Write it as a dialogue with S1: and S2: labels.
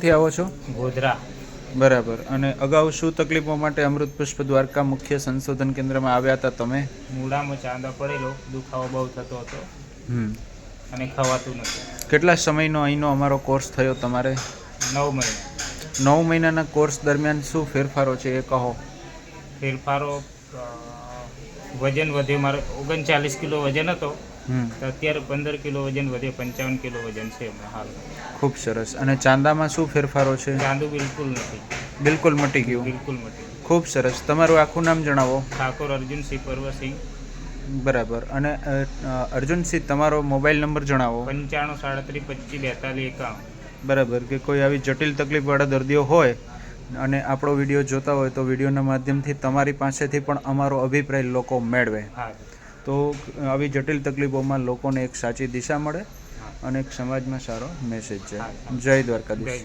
S1: થી આવો છો?
S2: ગોધરા.
S1: બરાબર. અને અગાઉ શું તકલીફો માટે અમૃત પુષ્પ દ્વારકા મુખ્ય સંશોધન કેન્દ્રમાં આવ્યા હતા તમે?
S2: મૂળામાં ચાંદા પડેલો, દુખાવો બહુ થતો હતો અને ખવાતું નથી.
S1: કેટલા સમયનો અહીંનો અમારો કોર્સ થયો તમારે?
S2: 9 મહિના.
S1: 9 મહિનાના કોર્સ દરમિયાન શું ફેરફારો છે એ કહો.
S2: ફેરફારો વજન વધ્યું. મારે 39 કિલો વજન હતો, તો અત્યારે 15 કિલો વજન વધ્યો, 55 કિલો વજન છે હમણાં હાલ.
S1: ખૂબ સરસ. અને ચાંદામાં શું ફેરફારો છે?
S2: ચાંદુ બિલકુલ નથી.
S1: બિલકુલ મટી ગયું?
S2: બિલકુલ મટી.
S1: ખૂબ સરસ. તમારું આખું નામ જણાવો.
S2: ઠાકોર અર્જુનસિંહ પરવસિંહ.
S1: બરાબર. અને અર્જુનસિંહ, તમારો મોબાઈલ નંબર જણાવો.
S2: 95 37 25 42 51.
S1: બરાબર. કે કોઈ આવી જટિલ તકલીફવાળા દર્દીઓ હોય અને આપણો વિડીયો જોતા હોય તો વિડીયોના માધ્યમથી તમારી પાસેથી પણ અમારો અભિપ્રાય લોકો મેળવે. તો આવી જટિલ તકલીફોમાં લોકોને એક સાચી દિશા મળે અને એક સમાજમાં સારો મેસેજ છે. જય દ્વારકાધીશ.